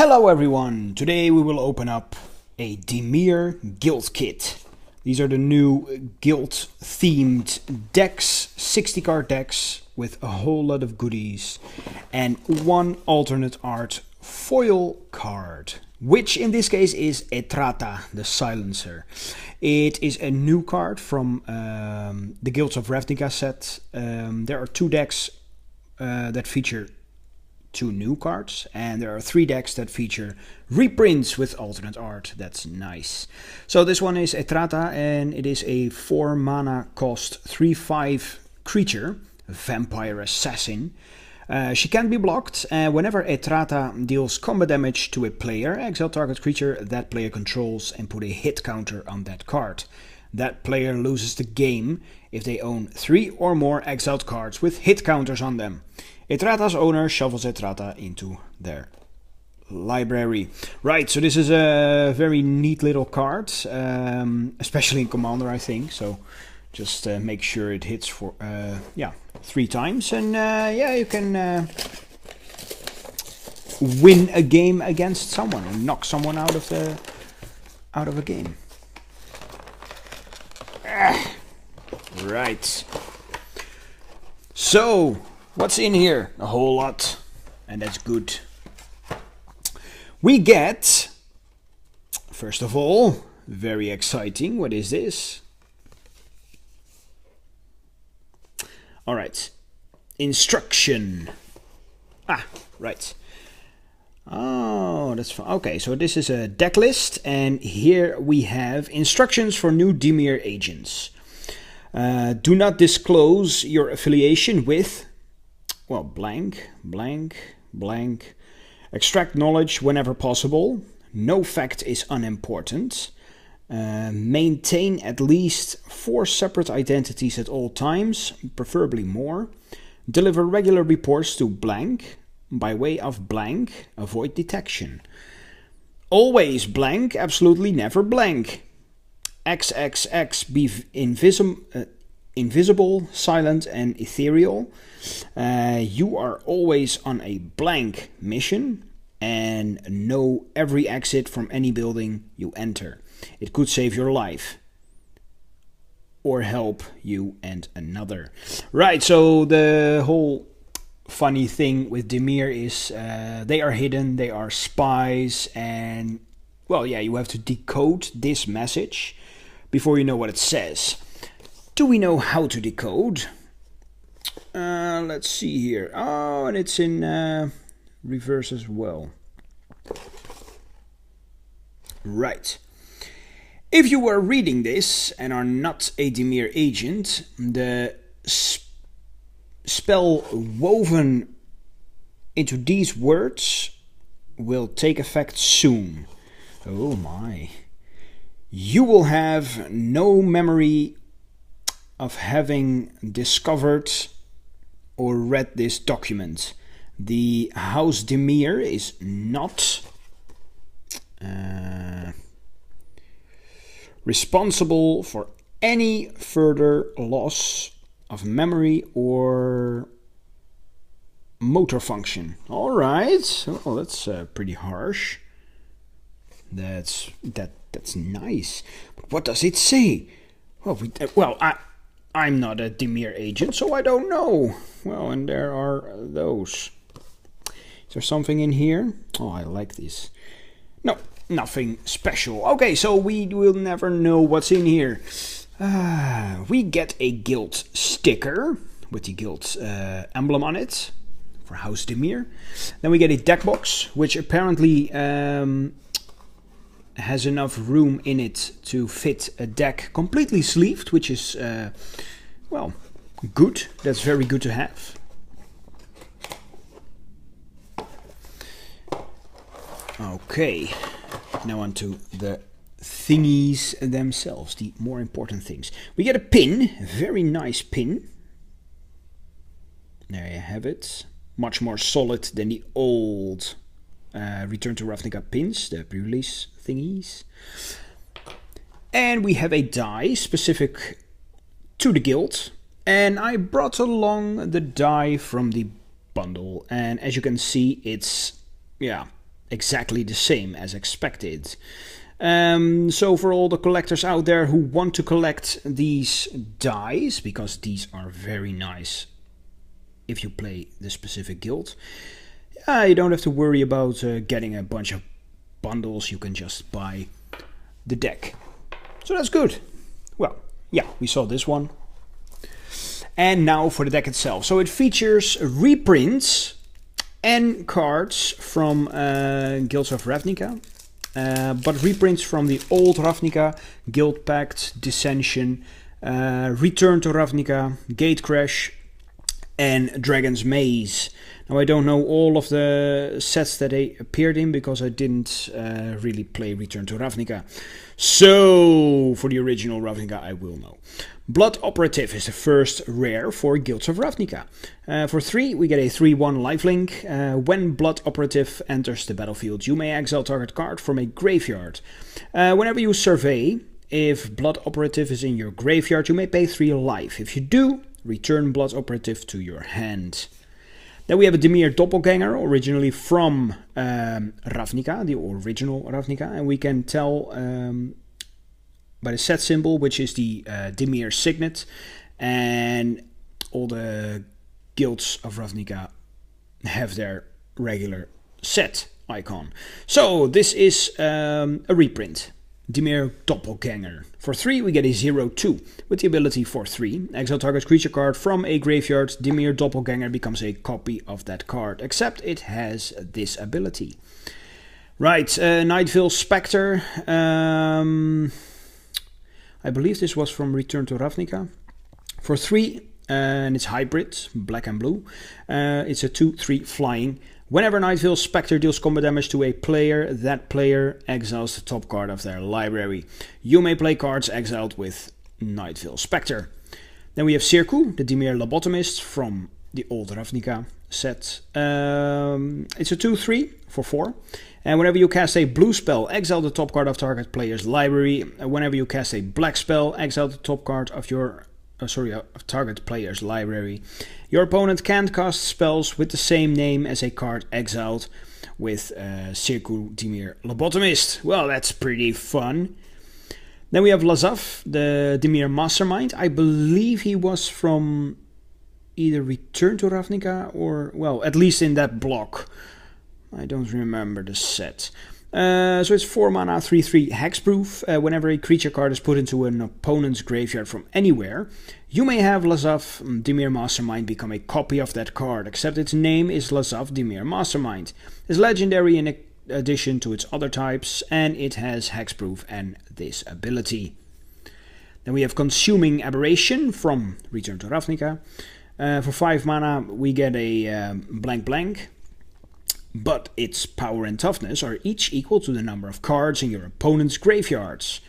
Hello everyone! Today we will open up a Dimir guild kit. These are the new guild themed decks, 60 card decks with a whole lot of goodies and one alternate art foil card, which in this case is Etrata, the Silencer. It is a new card from the Guilds of Ravnica set. There are two decks that feature two new cards, and there are three decks that feature reprints with alternate art. That's nice. So this one is Etrata, and it is a 4 mana cost 3/5 creature, a vampire assassin. She can be blocked. Whenever Etrata deals combat damage to a player, exile target creature that player controls and put a hit counter on that card. That player loses the game if they own 3 or more exiled cards with hit counters on them. Etrata's owner shuffles Etrata into their library. Right, so this is a very neat little card, especially in Commander, I think. So just make sure it hits for 3 times, and you can win a game against someone and knock someone out of a game. Right. So what's in here? A whole lot, and that's good. We get, first of all, very exciting. What is this? All right, instruction. Right. Oh, that's fine. Okay, so this is a deck list, and here we have instructions for new Demir agents. Do not disclose your affiliation with, well, blank. Extract knowledge whenever possible. No fact is unimportant. Maintain at least 4 separate identities at all times, preferably more. Deliver regular reports to blank. By way of blank, avoid detection. Always blank, absolutely never blank. XXX, be invisible, silent, and ethereal. You are always on a blank mission, and know every exit from any building you enter. It could save your life or help you and another. Right, so the whole funny thing with Demir is they are hidden, they are spies, and well, yeah, you have to decode this message before you know what it says. Do we know how to decode? Let's see here. Oh, and it's in reverse as well. Right. If you were reading this and are not a Demir agent, the spell woven into these words will take effect soon. Oh my. You will have no memory of having discovered or read this document. The House Demir is not responsible for any further loss of memory or motor function. All right. Oh, that's pretty harsh. That's nice. But what does it say? Well, I'm not a Demir agent, so I don't know. Well, and there are those. Is there something in here? Oh, I like this. No, nothing special. Okay, so we will never know what's in here. We get a guild sticker with the guild emblem on it for House Demir. Then we get a deck box, which apparently has enough room in it to fit a deck completely sleeved, which is, well, good. That's very good to have. Okay, now on to the thingies themselves, the more important things. We get a pin, very nice pin. There you have it. Much more solid than the old Return to Ravnica pins, the pre-release thingies. And we have a die specific to the guild. And I brought along the die from the bundle. And as you can see, it's, yeah, exactly the same as expected. So for all the collectors out there who want to collect these dies, because these are very nice if you play the specific guild, you don't have to worry about getting a bunch of bundles. You can just buy the deck. So that's good. Well, yeah, we saw this one. And now for the deck itself. So it features reprints and cards from Guilds of Ravnica. But reprints from the old Ravnica, Guild Pact, Dissension, Return to Ravnica, Gatecrash, and Dragon's Maze. Now I don't know all of the sets that they appeared in because I didn't really play Return to Ravnica. So for the original Ravnica I will know. Blood Operative is the first rare for Guilds of Ravnica. For 3 we get a 3/1 lifelink. When Blood Operative enters the battlefield, you may exile target card from a graveyard. Whenever you survey, if Blood Operative is in your graveyard, you may pay 3 life. If you do, return Blood Operative to your hand. Then we have a Demeanor Doppelganger, originally from Ravnica, the original Ravnica, and we can tell by the set symbol, which is the Dimir signet, and all the guilds of Ravnica have their regular set icon. So this is a reprint. Demeanor Doppelganger. For 3 we get a 0/2 with the ability for 3. Exile target creature card from a graveyard. Demeanor Doppelganger becomes a copy of that card, except it has this ability. Right, Nightwing Spectre. I believe this was from Return to Ravnica. For 3, and it's hybrid, black and blue. It's a 2/3 flying. Whenever Nightwing Spectre deals combat damage to a player, that player exiles the top card of their library. You may play cards exiled with Nightwing Spectre. Then we have Sirku, the Dimir Lobotomist from the old Ravnica set. It's a 2/3 for 4. And whenever you cast a blue spell, exile the top card of target player's library. Whenever you cast a black spell, exile the top card of your of target player's library. Your opponent can't cast spells with the same name as a card exiled with Sirku Dimir Lobotomist. Well, that's pretty fun. Then we have Lazav, the Dimir Mastermind. I believe he was from either Return to Ravnica or, well, at least in that block. I don't remember the set. So it's 4 mana, 3/3 hexproof. Whenever a creature card is put into an opponent's graveyard from anywhere, you may have Lazav Dimir Mastermind become a copy of that card, except its name is Lazav Dimir Mastermind. It's legendary in addition to its other types, and it has hexproof and this ability. Then we have Consuming Aberration from Return to Ravnica. For 5 mana we get a blank. But its power and toughness are each equal to the number of cards in your opponent's graveyards.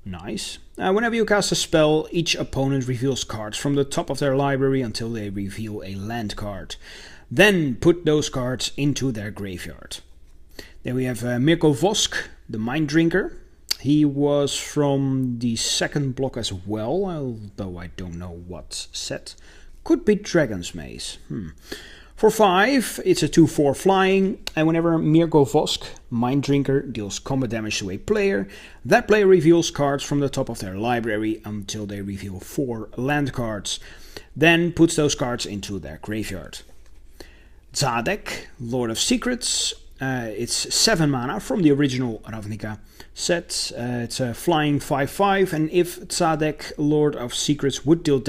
Nice. Whenever you cast a spell, each opponent reveals cards from the top of their library until they reveal a land card. Then put those cards into their graveyard. Then we have Mirko Vosk, the Mind Drinker. He was from the second block as well, although I don't know what set. Could be Dragon's Maze. For 5, it's a 2/4 flying, and whenever Mirko Vosk, Mind Drinker, deals combat damage to a player, that player reveals cards from the top of their library until they reveal 4 land cards, then puts those cards into their graveyard. Sadiq, Lord of Secrets. It's 7 mana from the original Ravnica set. It's a flying 5/5, and if Sadiq, Lord of Secrets, would deal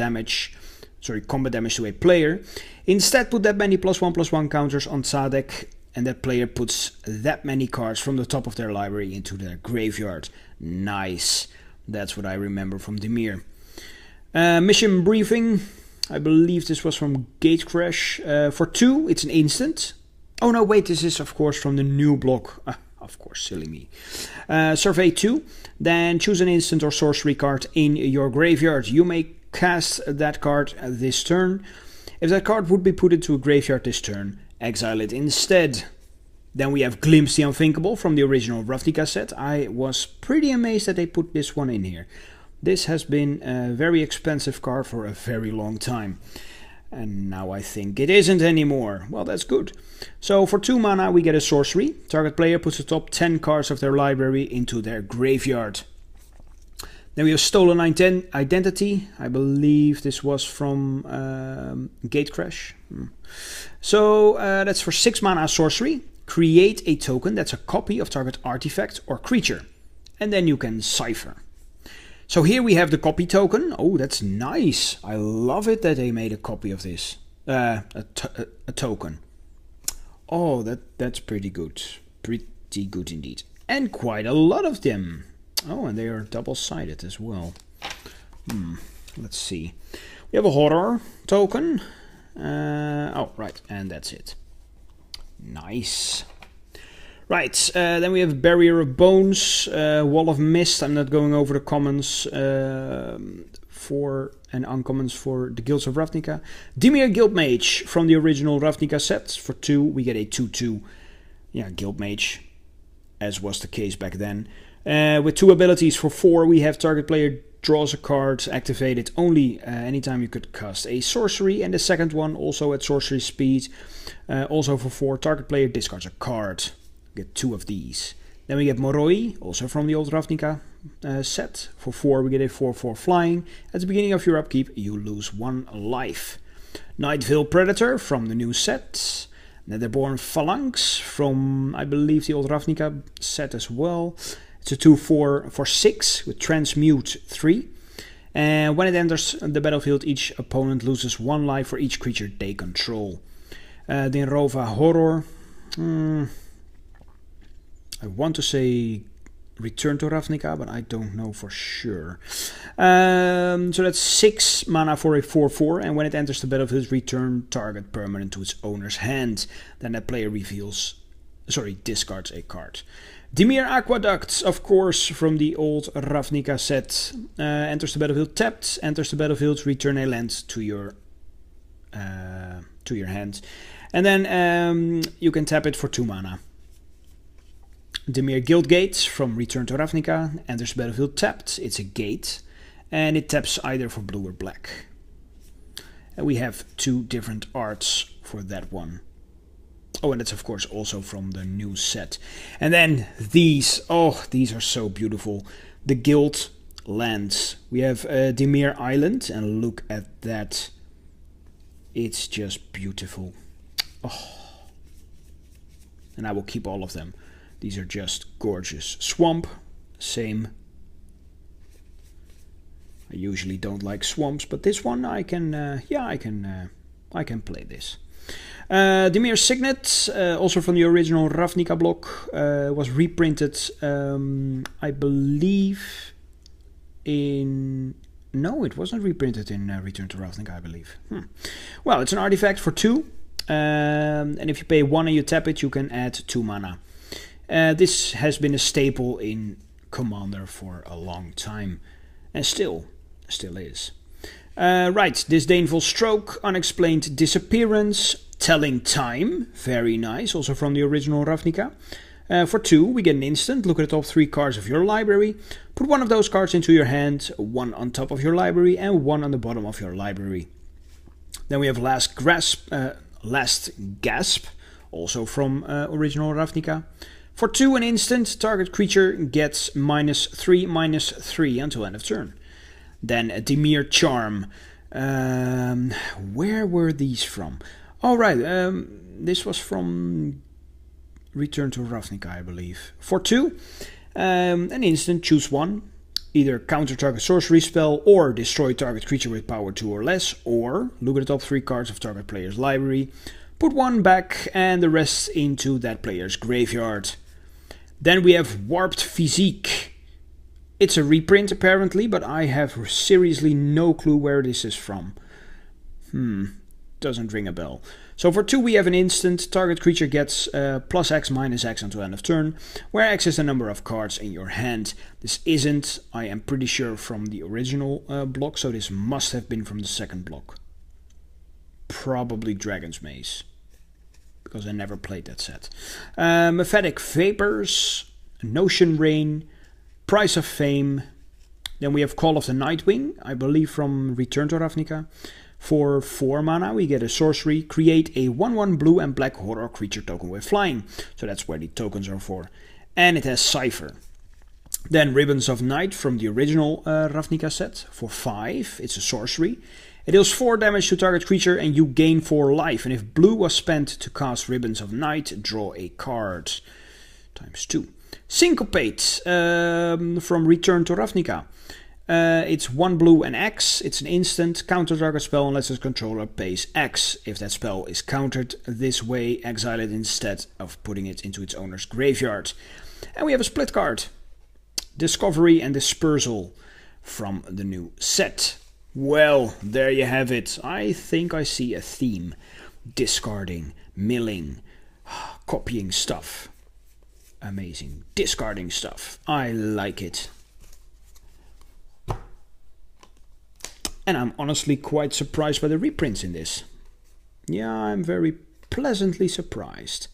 combat damage to a player, instead put that many +1/+1 counters on Sadiq, and that player puts that many cards from the top of their library into their graveyard. Nice. That's what I remember from Dimir. Mission Briefing. I believe this was from Gatecrash. For 2, it's an instant. Oh no, wait, this is of course from the new block. Of course, silly me. Survey 2. Then choose an instant or sorcery card in your graveyard. You may cast that card this turn. If that card would be put into a graveyard this turn, exile it instead. Then we have Glimpse the Unthinkable from the original Ravnica set. I was pretty amazed that they put this one in here. This has been a very expensive card for a very long time. And now I think it isn't anymore. Well, that's good. So for 2 mana we get a sorcery. Target player puts the top 10 cards of their library into their graveyard. Then we have Stolen Identity. I believe this was from Gatecrash. So that's for 6 mana sorcery. Create a token that's a copy of target artifact or creature. And then you can cipher. So here we have the copy token. Oh, that's nice. I love it that they made a copy of this. A token. Oh, that's pretty good. Pretty good indeed. And quite a lot of them. Oh, and they are double-sided as well. Let's see. We have a horror token. Oh, right. And that's it. Nice. Right, then we have Barrier of Bones, Wall of Mist. I'm not going over the commons for and uncommons for the Guilds of Ravnica. Dimir Guildmage from the original Ravnica set. For 2, we get a 2/2. Yeah, Guildmage, as was the case back then. With 2 abilities. For 4, we have target player draws a card, activate it only anytime you could cast a sorcery. And the second one, also at sorcery speed. Also for 4, target player discards a card. Get 2 of these. Then we get Moroi, also from the old Ravnica set. For 4, we get a 4/4 flying. At the beginning of your upkeep, you lose 1 life. Nightveil Predator from the new set. Netherborn Phalanx from, I believe, the old Ravnica set as well. It's a 2/4 for 6 with Transmute 3. And when it enters the battlefield, each opponent loses 1 life for each creature they control. Dinrova Horror. I want to say Return to Ravnica, but I don't know for sure. So that's 6 mana for a 4/4, and when it enters the battlefield, return target permanent to its owner's hand. Then that player discards a card. Dimir Aqueduct, of course, from the old Ravnica set. Enters the battlefield tapped, enters the battlefield, return a land to your hand. And then you can tap it for 2 mana. Dimir Guildgate from Return to Ravnica, enters the battlefield tapped, it's a gate, and it taps either for blue or black. And we have 2 different arts for that one. Oh, and it's of course also from the new set. And then these are so beautiful. The Guild lands. We have Demeanor Island, and look at that. It's just beautiful. Oh. And I will keep all of them. These are just gorgeous. Swamp, same. I usually don't like swamps, but this one I can play this. Dimir Signet, also from the original Ravnica block, was reprinted, I believe, in... No, it wasn't reprinted in Return to Ravnica, I believe. Well, it's an artifact for 2, and if you pay 1 and you tap it, you can add 2 mana. This has been a staple in Commander for a long time, and still is. Right, Disdainful Stroke, Unexplained Disappearance, Telling Time, very nice, also from the original Ravnica. For 2, we get an instant. Look at the top 3 cards of your library. Put 1 of those cards into your hand, 1 on top of your library, and 1 on the bottom of your library. Then we have Last Gasp, also from original Ravnica. For 2, an instant, target creature gets -3/-3 until end of turn. Then Addameer Charm. Where were these from? Oh, right. This was from Return to Ravnica, I believe. For 2, an instant, choose 1. Either counter target sorcery spell or destroy target creature with power 2 or less. Or look at the top 3 cards of target player's library. Put 1 back and the rest into that player's graveyard. Then we have Warped Physique. It's a reprint apparently, but I have seriously no clue where this is from. Doesn't ring a bell. So for 2 we have an instant. Target creature gets +X/-X until end of turn, where X is the number of cards in your hand. This isn't, I am pretty sure, from the original block, so this must have been from the second block. Probably Dragon's Maze, because I never played that set. Mephatic Vapors, Notion Rain, Price of Fame. Then we have Call of the Nightwing, I believe from Return to Ravnica. For 4 mana, we get a sorcery. Create a 1/1 blue and black horror creature token with flying. So that's where the tokens are for. And it has Cipher. Then Ribbons of Night from the original Ravnica set. For 5, it's a sorcery. It deals 4 damage to target creature and you gain 4 life. And if blue was spent to cast Ribbons of Night, draw a card. ×2. Syncopate from Return to Ravnica. It's 1 blue and X. It's an instant. Counter target spell unless its controller pays X. If that spell is countered this way, exile it instead of putting it into its owner's graveyard. And we have a split card. Discovery and Dispersal from the new set. Well, there you have it. I think I see a theme. Discarding, milling, copying stuff. Amazing. Discarding stuff. I like it. And I'm honestly quite surprised by the reprints in this. Yeah, I'm very pleasantly surprised.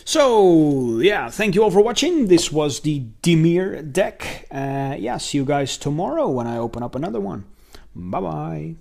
So, yeah, thank you all for watching. This was the Dimir deck. Yeah, see you guys tomorrow when I open up another one. Bye-bye.